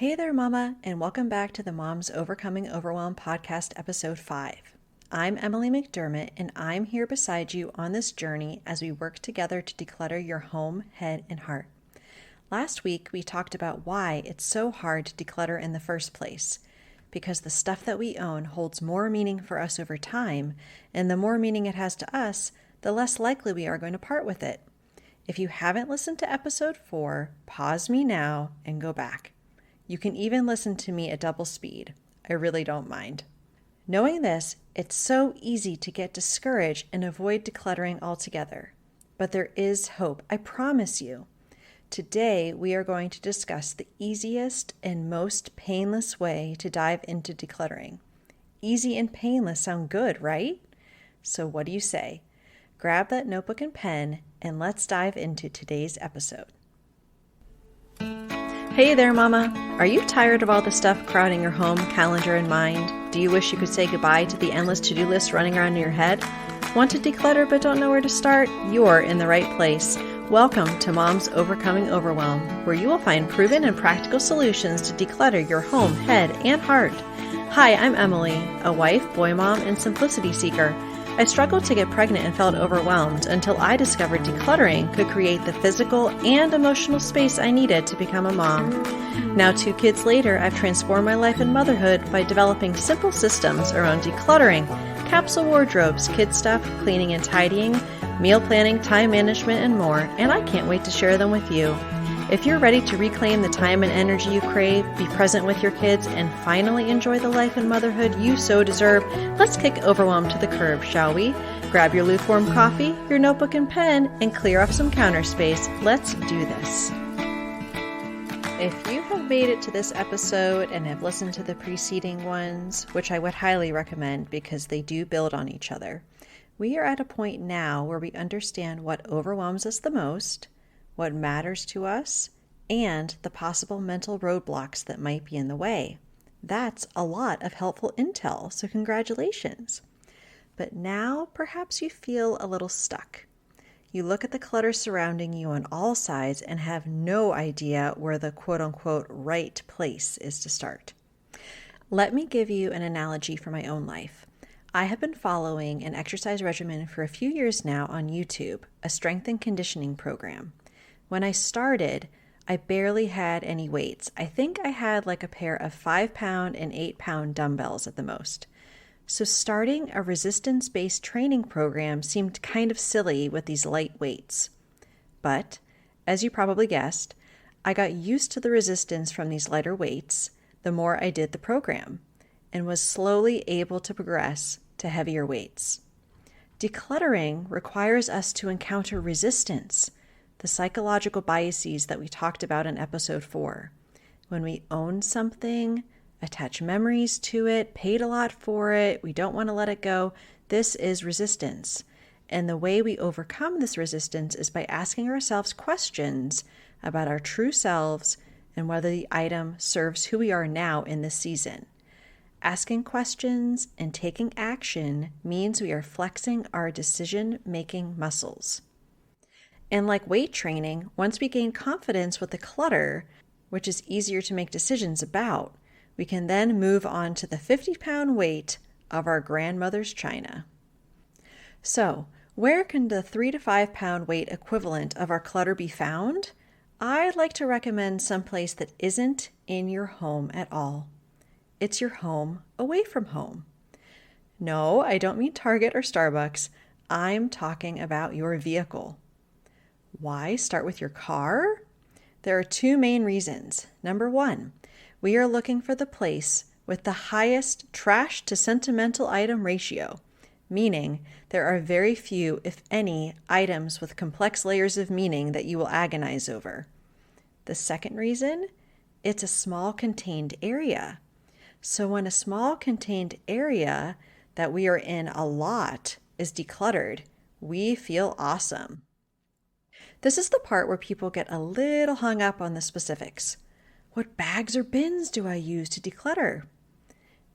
Hey there, Mama, and welcome back to the Moms Overcoming Overwhelm podcast, episode 5. I'm Emily McDermott, and I'm here beside you on this journey as we work together to declutter your home, head, and heart. Last week, we talked about why it's so hard to declutter in the first place, because the stuff that we own holds more meaning for us over time, and the more meaning it has to us, the less likely we are going to part with it. If you haven't listened to episode 4, pause me now and go back. You can even listen to me at double speed. I really don't mind. Knowing this, it's so easy to get discouraged and avoid decluttering altogether. But there is hope, I promise you. Today, we are going to discuss the easiest and most painless way to dive into decluttering. Easy and painless sound good, right? So what do you say? Grab that notebook and pen, and let's dive into today's episode. Hey there, Mama. Are you tired of all the stuff crowding your home, calendar, and mind? Do you wish you could say goodbye to the endless to-do list running around in your head? Want to declutter but don't know where to start? You're in the right place. Welcome to Moms Overcoming Overwhelm, where you will find proven and practical solutions to declutter your home, head, and heart. Hi, I'm Emily, a wife, boy mom, and simplicity seeker. I struggled to get pregnant and felt overwhelmed until I discovered decluttering could create the physical and emotional space I needed to become a mom. Now, 2 kids later, I've transformed my life and motherhood by developing simple systems around decluttering, capsule wardrobes, kid stuff, cleaning and tidying, meal planning, time management, and more, and I can't wait to share them with you. If you're ready to reclaim the time and energy you crave, be present with your kids, and finally enjoy the life and motherhood you so deserve, let's kick overwhelm to the curb, shall we? Grab your lukewarm coffee, your notebook and pen, and clear off some counter space. Let's do this. If you have made it to this episode and have listened to the preceding ones, which I would highly recommend because they do build on each other, we are at a point now where we understand what overwhelms us the most, what matters to us, and the possible mental roadblocks that might be in the way. That's a lot of helpful intel, so congratulations. But now perhaps you feel a little stuck. You look at the clutter surrounding you on all sides and have no idea where the quote-unquote right place is to start. Let me give you an analogy from my own life. I have been following an exercise regimen for a few years now on YouTube, a strength and conditioning program. When I started, I barely had any weights. I think I had like a pair of 5-pound and 8-pound dumbbells at the most. So starting a resistance-based training program seemed kind of silly with these light weights. But, as you probably guessed, I got used to the resistance from these lighter weights the more I did the program, and was slowly able to progress to heavier weights. Decluttering requires us to encounter resistance, the psychological biases that we talked about in episode 4. When we own something, attach memories to it, paid a lot for it, we don't want to let it go, this is resistance. And the way we overcome this resistance is by asking ourselves questions about our true selves and whether the item serves who we are now in this season. Asking questions and taking action means we are flexing our decision-making muscles. And like weight training, once we gain confidence with the clutter, which is easier to make decisions about, we can then move on to the 50-pound weight of our grandmother's china. So, where can the 3 to 5 pound weight equivalent of our clutter be found? I'd like to recommend someplace that isn't in your home at all. It's your home away from home. No, I don't mean Target or Starbucks. I'm talking about your vehicle. Why start with your car? There are 2 main reasons. Number 1, we are looking for the place with the highest trash to sentimental item ratio, meaning there are very few, if any, items with complex layers of meaning that you will agonize over. The second reason, it's a small contained area. So when a small contained area that we are in a lot is decluttered, we feel awesome. This is the part where people get a little hung up on the specifics. What bags or bins do I use to declutter?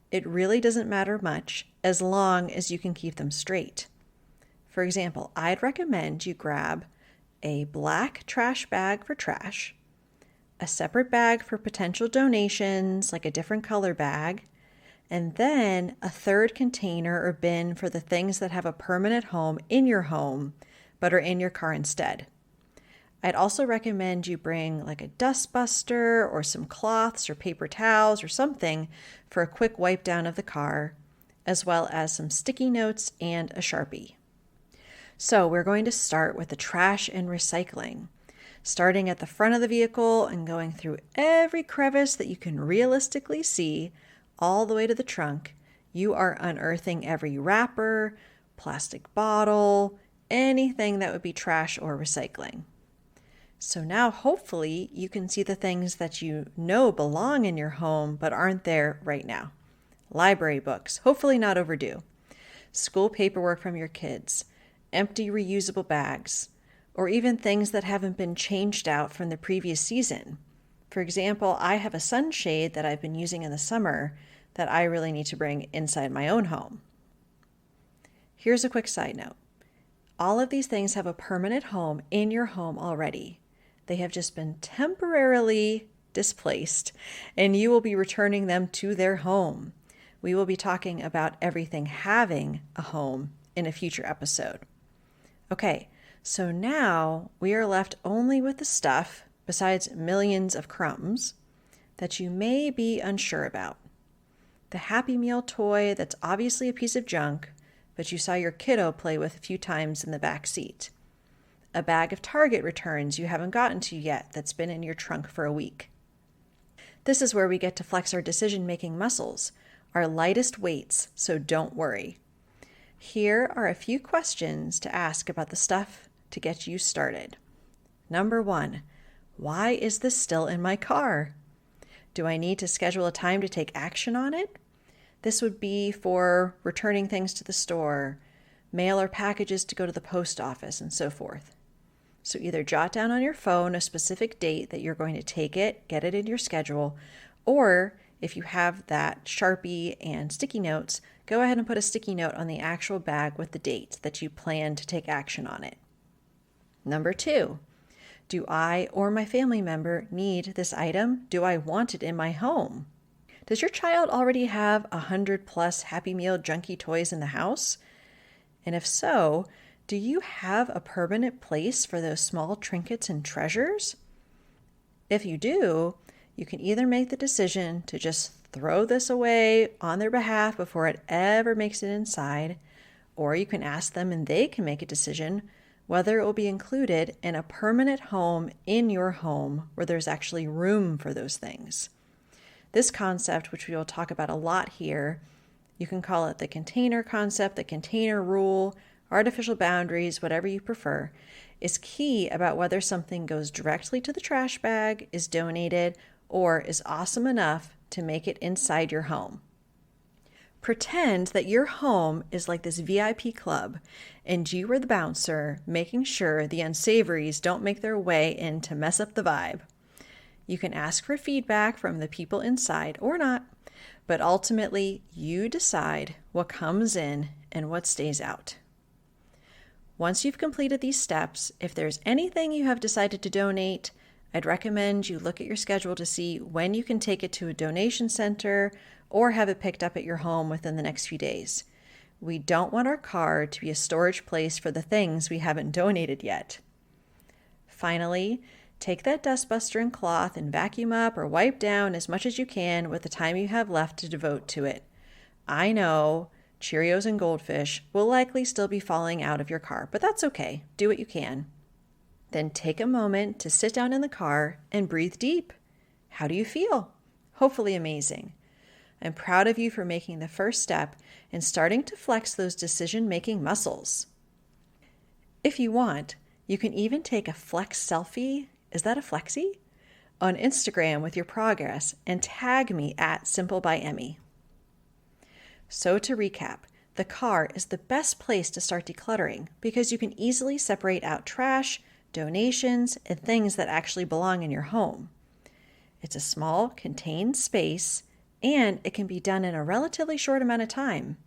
It really doesn't matter much as long as you can keep them straight. For example, I'd recommend you grab a black trash bag for trash, a separate bag for potential donations, like a different color bag, and then a third container or bin for the things that have a permanent home in your home but are in your car instead. I'd also recommend you bring like a dust buster or some cloths or paper towels or something for a quick wipe down of the car, as well as some sticky notes and a Sharpie. So we're going to start with the trash and recycling, starting at the front of the vehicle and going through every crevice that you can realistically see all the way to the trunk. You are unearthing every wrapper, plastic bottle, anything that would be trash or recycling. So now hopefully you can see the things that you know belong in your home but aren't there right now. Library books, hopefully not overdue. School paperwork from your kids, empty reusable bags, or even things that haven't been changed out from the previous season. For example, I have a sunshade that I've been using in the summer that I really need to bring inside my own home. Here's a quick side note. All of these things have a permanent home in your home already. They have just been temporarily displaced, and you will be returning them to their home. We will be talking about everything having a home in a future episode. Okay, so now we are left only with the stuff, besides millions of crumbs, that you may be unsure about. The Happy Meal toy that's obviously a piece of junk, but you saw your kiddo play with a few times in the back seat. A bag of Target returns you haven't gotten to yet that's been in your trunk for a week. This is where we get to flex our decision-making muscles, our lightest weights, so don't worry. Here are a few questions to ask about the stuff to get you started. Number 1, why is this still in my car? Do I need to schedule a time to take action on it? This would be for returning things to the store, mail or packages to go to the post office, and so forth. So either jot down on your phone a specific date that you're going to take it, get it in your schedule, or if you have that Sharpie and sticky notes, go ahead and put a sticky note on the actual bag with the date that you plan to take action on it. Number 2, do I or my family member need this item? Do I want it in my home? Does your child already have 100+ Happy Meal junky toys in the house? And if so, do you have a permanent place for those small trinkets and treasures? If you do, you can either make the decision to just throw this away on their behalf before it ever makes it inside, or you can ask them and they can make a decision whether it will be included in a permanent home in your home where there's actually room for those things. This concept, which we will talk about a lot here, you can call it the container concept, the container rule, artificial boundaries, whatever you prefer, is key about whether something goes directly to the trash bag, is donated, or is awesome enough to make it inside your home. Pretend that your home is like this VIP club and you are the bouncer making sure the unsavories don't make their way in to mess up the vibe. You can ask for feedback from the people inside or not, but ultimately you decide what comes in and what stays out. Once you've completed these steps, if there's anything you have decided to donate, I'd recommend you look at your schedule to see when you can take it to a donation center or have it picked up at your home within the next few days. We don't want our car to be a storage place for the things we haven't donated yet. Finally, take that dustbuster and cloth and vacuum up or wipe down as much as you can with the time you have left to devote to it. I know Cheerios and Goldfish will likely still be falling out of your car, but that's okay. Do what you can. Then take a moment to sit down in the car and breathe deep. How do you feel? Hopefully amazing. I'm proud of you for making the first step and starting to flex those decision-making muscles. If you want, you can even take a flex selfie, is that a flexie? On Instagram with your progress and tag me at SimpleByEmmy. So to recap, the car is the best place to start decluttering because you can easily separate out trash, donations, and things that actually belong in your home. It's a small, contained space, and it can be done in a relatively short amount of time.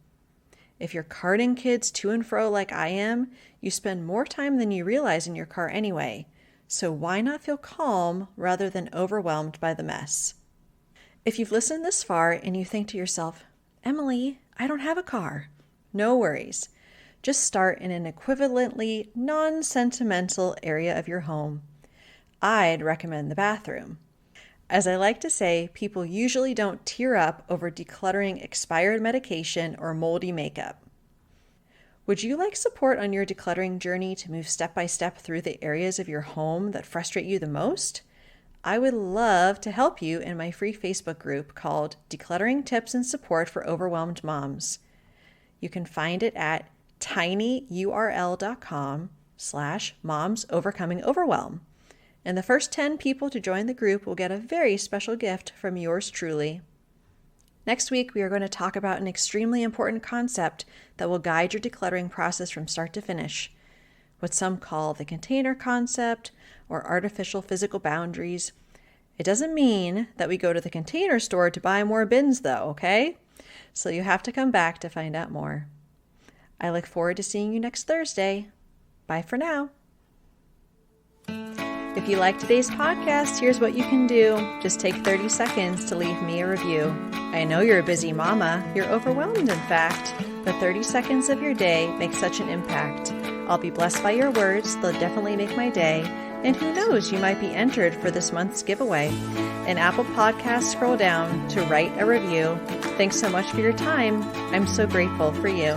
If you're carting kids to and fro like I am, you spend more time than you realize in your car anyway, So why not feel calm rather than overwhelmed by the mess? If you've listened this far and you think to yourself, Emily, I don't have a car. No worries. Just start in an equivalently non-sentimental area of your home. I'd recommend the bathroom. As I like to say, people usually don't tear up over decluttering expired medication or moldy makeup. Would you like support on your decluttering journey to move step by step through the areas of your home that frustrate you the most? I would love to help you in my free Facebook group called Decluttering Tips and Support for Overwhelmed Moms. You can find it at tinyurl.com/momsovercomingoverwhelm. And the first 10 people to join the group will get a very special gift from yours truly. Next week, we are going to talk about an extremely important concept that will guide your decluttering process from start to finish. What some call the container concept or artificial physical boundaries. It doesn't mean that we go to the container store to buy more bins though, okay? So you have to come back to find out more. I look forward to seeing you next Thursday. Bye for now. If you like today's podcast, here's what you can do. Just take 30 seconds to leave me a review. I know you're a busy mama. You're overwhelmed, in fact. But 30 seconds of your day make such an impact. I'll be blessed by your words. They'll definitely make my day. And who knows, you might be entered for this month's giveaway. In Apple Podcasts, scroll down to write a review. Thanks so much for your time. I'm so grateful for you.